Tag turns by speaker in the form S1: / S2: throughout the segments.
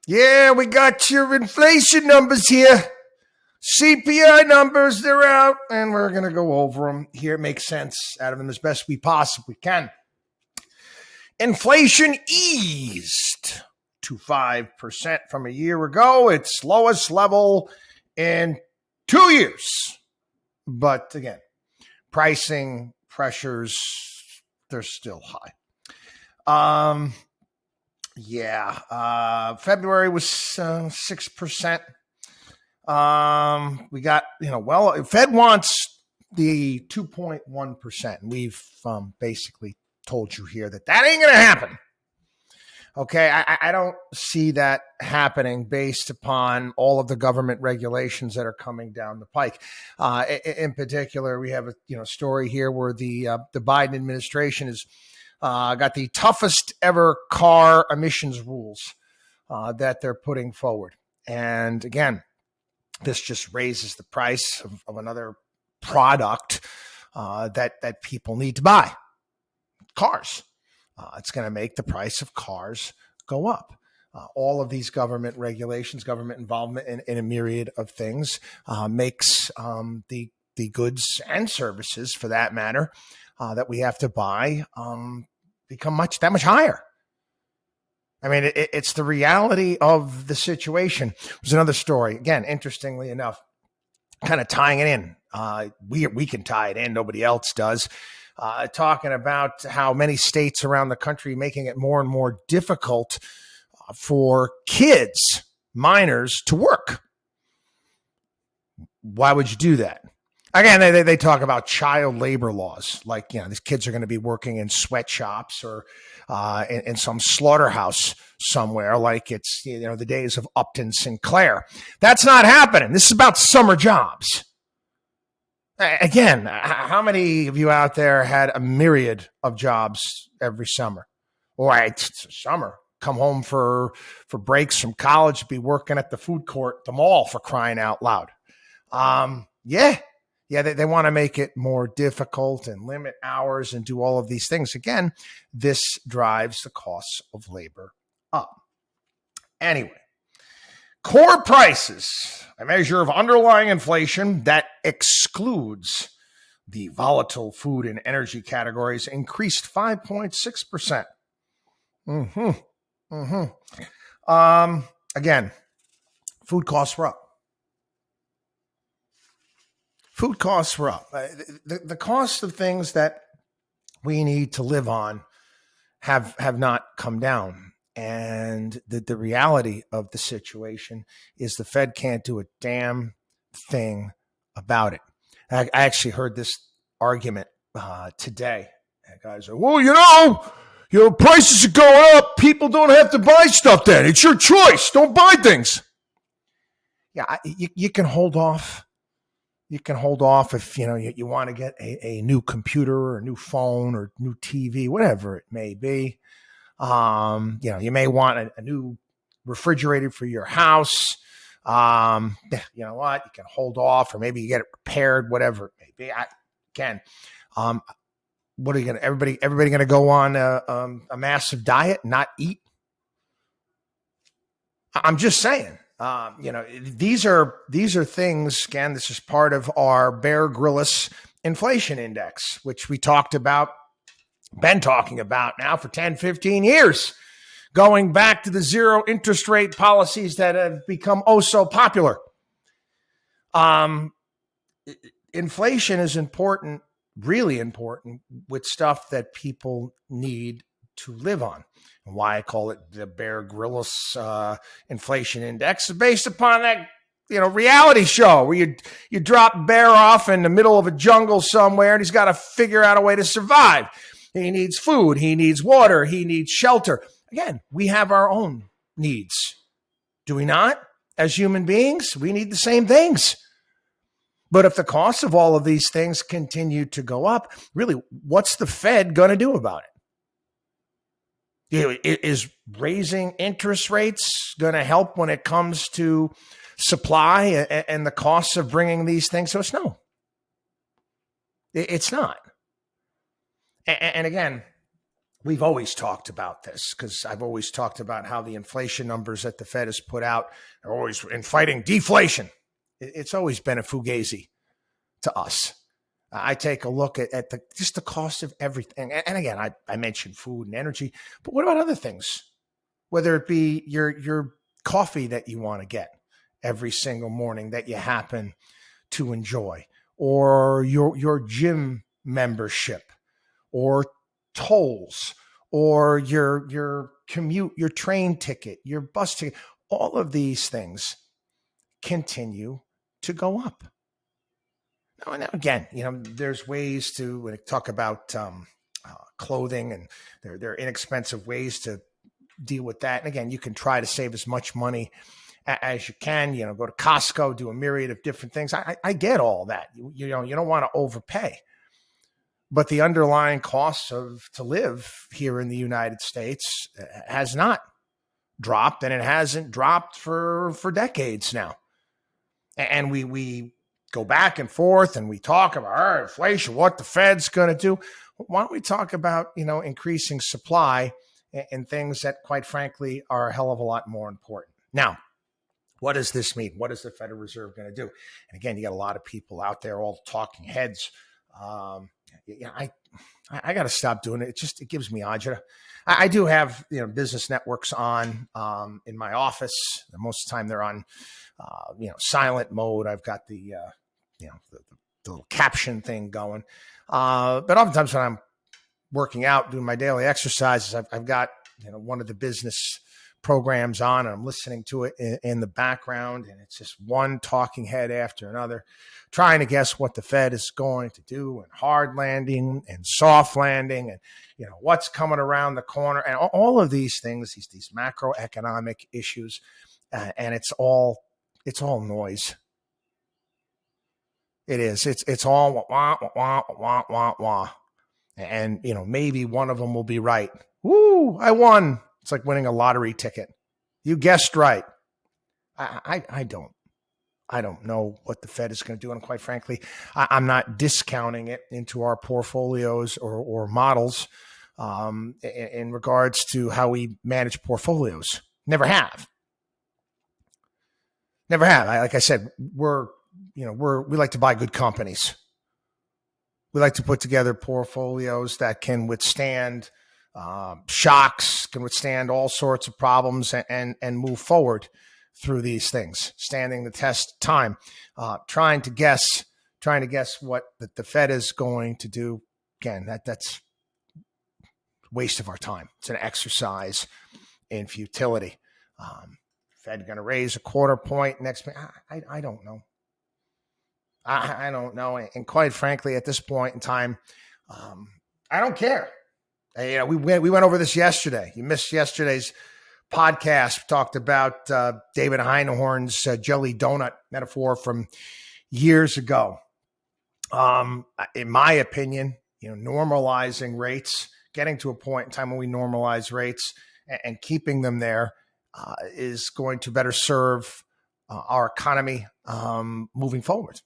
S1: Yeah, we got your inflation numbers here. CPI numbers, they're out, and we're going to go over them here. Make sense out of them as best we possibly can. Inflation eased to 5% from a year ago, its lowest level in 2 years. But again, pricing pressures, they're still high. February was 6%. We got, Fed wants the 2.1%. We've basically told you here that ain't going to happen. Okay, I don't see that happening based upon all of the government regulations that are coming down the pike. In particular, we have a story here where the Biden administration has got the toughest ever car emissions rules that they're putting forward. And again, this just raises the price of another product that people need to buy, cars. It's going to make the price of cars go up. All of these government regulations, government involvement in a myriad of things makes the goods and services, for that matter, that we have to buy become that much higher. I mean, it's the reality of the situation. There's another story, again, interestingly enough, kind of tying it in. We can tie it in, nobody else does. Talking about how many states around the country making it more and more difficult for kids, minors, to work. Why would you do that? Again, they talk about child labor laws, like, these kids are going to be working in sweatshops or in some slaughterhouse somewhere, like it's, the days of Upton Sinclair. That's not happening. This is about summer jobs. Again, how many of you out there had a myriad of jobs every summer? Or it's summer, come home for breaks from college, be working at the food court, the mall, for crying out loud. They want to make it more difficult and limit hours and do all of these things. Again, this drives the costs of labor up. Anyway, core prices, a measure of underlying inflation that excludes the volatile food and energy categories, increased 5.6%. Again, food costs were up. Food costs were up. The cost of things that we need to live on have not come down. And the reality of the situation is the Fed can't do a damn thing about it. I actually heard this argument today. Guys are, well, prices are going up. People don't have to buy stuff then. It's your choice. Don't buy things. Yeah, you can hold off. You can hold off if, you want to get a new computer or a new phone or new TV, whatever it may be. You may want a new refrigerator for your house. You know what? You can hold off, or maybe you get it repaired, whatever it may be. What are you going to, everybody going to go on a massive diet, not eat? I'm just saying. These are things, again, this is part of our Bear Grylls inflation index, which we been talking about now for 10, 15 years, going back to the zero interest rate policies that have become oh so popular. Inflation is important, really important, with stuff that people need to live on. And why I call it the Bear Grylls inflation index is based upon that reality show where you drop Bear off in the middle of a jungle somewhere and he's got to figure out a way to survive. He needs food, he needs water, he needs shelter. Again, we have our own needs. Do we not? As human beings, we need the same things. But if the costs of all of these things continue to go up, really, what's the Fed going to do about it? Is raising interest rates going to help when it comes to supply and the costs of bringing these things to us? No, it's not. And again, we've always talked about this because I've always talked about how the inflation numbers that the Fed has put out are always in fighting deflation. It's always been a fugazi to us. I take a look at just the cost of everything. And again, I mentioned food and energy, but what about other things? Whether it be your coffee that you want to get every single morning that you happen to enjoy, or your gym membership, or tolls, or your commute, your train ticket, your bus ticket, all of these things continue to go up. Now again, there's ways to, when I talk about clothing, and there are inexpensive ways to deal with that. And again, you can try to save as much money as you can, go to Costco, do a myriad of different things. I get all that. You don't want to overpay. But the underlying costs to live here in the United States has not dropped, and it hasn't dropped for decades now. And we go back and forth and we talk about inflation, what the Fed's going to do. Why don't we talk about, increasing supply and things that, quite frankly, are a hell of a lot more important. Now, what does this mean? What is the Federal Reserve going to do? And again, you got a lot of people out there, all talking heads. I got to stop doing it. It gives me agita. I do have business networks on in my office. Most of the time they're on silent mode. I've got the little caption thing going. But oftentimes when I'm working out, doing my daily exercises, I've got one of the business programs on, and I'm listening to it in the background, and it's just one talking head after another, trying to guess what the Fed is going to do, and hard landing and soft landing, and what's coming around the corner, and all of these things, these macroeconomic issues, and it's all noise. It is. It's all wah wah wah wah wah, and maybe one of them will be right. Woo! I won. It's like winning a lottery ticket. You guessed right. I don't know what the Fed is going to do. And quite frankly, I'm not discounting it into our portfolios or models in regards to how we manage portfolios. Never have. Like I said, we like to buy good companies. We like to put together portfolios that can withstand shocks, can withstand all sorts of problems, and move forward through these things, standing the test of time. Trying to guess what the Fed is going to do. Again, that's waste of our time. It's an exercise in futility. Fed going to raise a quarter point next month? I don't know. I don't know. And quite frankly, at this point in time, I don't care. We went over this yesterday. You missed yesterday's podcast. We talked about David Einhorn's jelly donut metaphor from years ago. In my opinion, normalizing rates, getting to a point in time when we normalize rates and keeping them there is going to better serve our economy moving forward.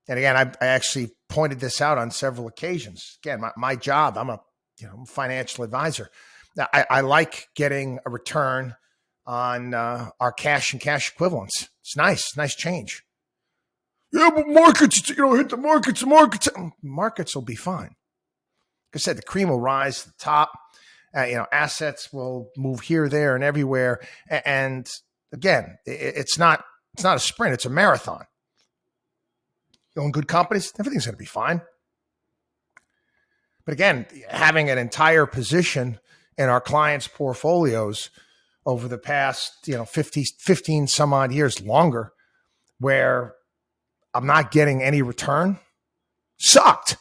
S1: And again, I actually pointed this out on several occasions. Again, my job, I'm a financial advisor. I like getting a return on our cash and cash equivalents. It's nice change. Yeah, but markets, hit the markets. Markets will be fine. Like I said, the cream will rise to the top. Assets will move here, there, and everywhere. And again, it's not a sprint; it's a marathon. You own good companies, everything's going to be fine. But again, having an entire position in our clients' portfolios over the past 15 some odd years, longer, where I'm not getting any return, sucked.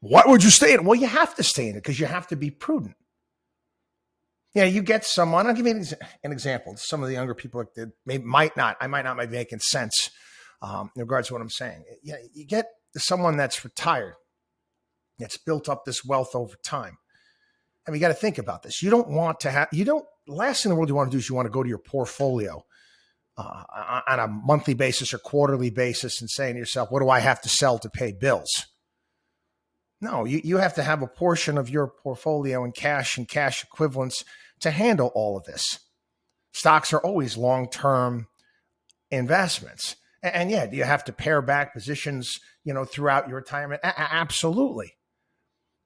S1: What would you stay in? Well, you have to stay in it because you have to be prudent. You get someone, I'll give you an example. Some of the younger people that might not be making sense in regards to what I'm saying. You get someone that's retired, that's built up this wealth over time. I mean, you got to think about this. The last thing in the world you want to do is you want to go to your portfolio on a monthly basis or quarterly basis and saying to yourself, what do I have to sell to pay bills? No, you have to have a portion of your portfolio in cash and cash equivalents to handle all of this. Stocks are always long-term investments. And yeah, do you have to pare back positions, throughout your retirement? Absolutely.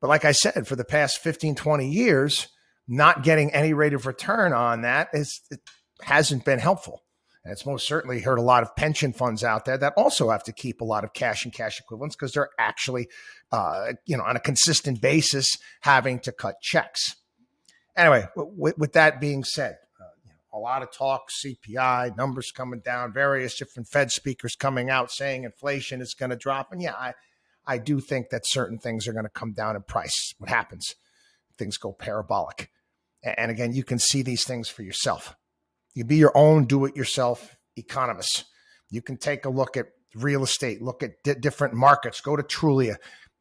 S1: But like I said, for the past 15, 20 years, not getting any rate of return on that it hasn't been helpful. And it's most certainly hurt a lot of pension funds out there that also have to keep a lot of cash and cash equivalents because they're actually, on a consistent basis having to cut checks. Anyway, with that being said, a lot of talk, CPI, numbers coming down, various different Fed speakers coming out saying inflation is going to drop. And yeah, I do think that certain things are going to come down in price. What happens? Things go parabolic. And again, you can see these things for yourself. You be your own do-it-yourself economist. You can take a look at real estate, look at different markets, go to Trulia,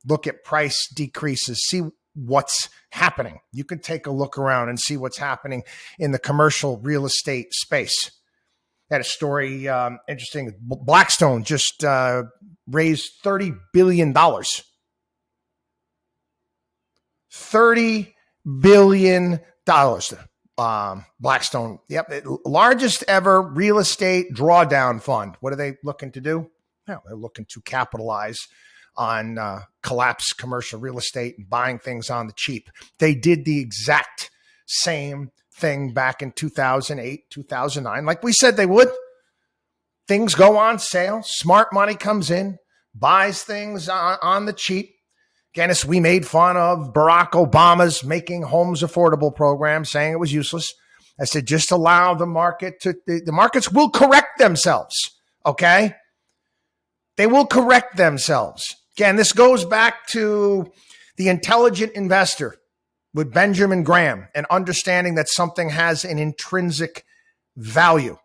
S1: look at price decreases, see what's happening. You can take a look around and see what's happening in the commercial real estate space. I had a story, interesting. Blackstone just raised $30 billion. $30 billion. Blackstone, largest ever real estate drawdown fund. What are they looking to do? Well, they're looking to capitalize on collapsed commercial real estate and buying things on the cheap. They did the exact same thing back in 2008, 2009, like we said they would. Things go on sale. Smart money comes in, buys things on the cheap. Again, we made fun of Barack Obama's Making Homes Affordable program, saying it was useless. I said, just allow the market the markets will correct themselves, okay? They will correct themselves. Again, this goes back to the intelligent investor with Benjamin Graham and understanding that something has an intrinsic value.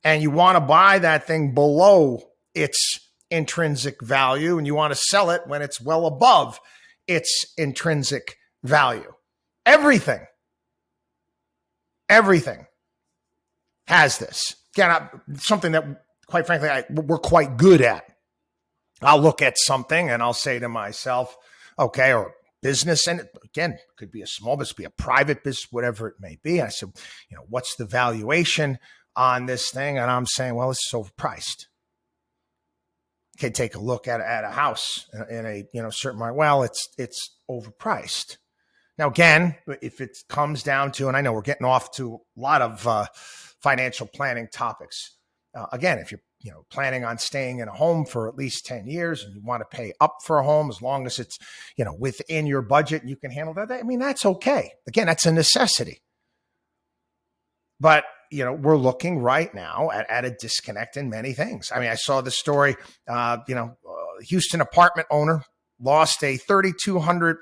S1: And you want to buy that thing below its intrinsic value, and you want to sell it when it's well above its intrinsic value. Everything has this. Again, something that, quite frankly, we're quite good at. I'll look at something and I'll say to myself, okay, or business, and again, it could be a small business, be a private business, whatever it may be. I said, what's the valuation on this thing? And I'm saying, well, it's overpriced. Okay, take a look at a house in a certain market. Well, it's overpriced. Now, again, if it comes down to, and I know we're getting off to a lot of financial planning topics. Again, if you're planning on staying in a home for at least 10 years and you want to pay up for a home, as long as it's within your budget and you can handle that, I mean, that's okay. Again, that's a necessity. But we're looking right now at a disconnect in many things. I mean, I saw the story, Houston apartment owner lost a 3,200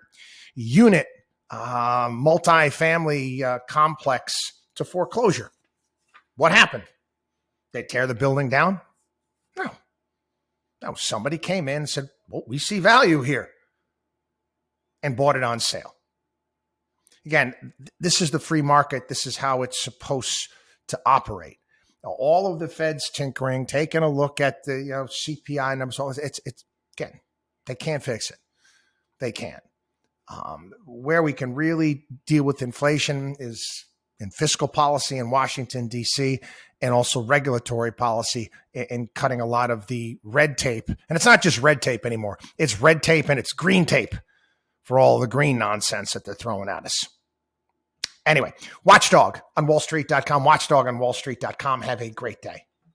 S1: unit multifamily complex to foreclosure. What happened? They tear the building down? No, somebody came in and said, well, we see value here, and bought it on sale. Again, this is the free market. This is how it's supposed to operate. Now, all of the Fed's tinkering, taking a look at the CPI numbers, it's again, they can't fix it. They can't. Where we can really deal with inflation is in fiscal policy in Washington, D.C., and also regulatory policy in cutting a lot of the red tape. And it's not just red tape anymore. It's red tape and it's green tape for all the green nonsense that they're throwing at us. Anyway, WatchDog on WallStreet.com, WatchDog on WallStreet.com. Have a great day.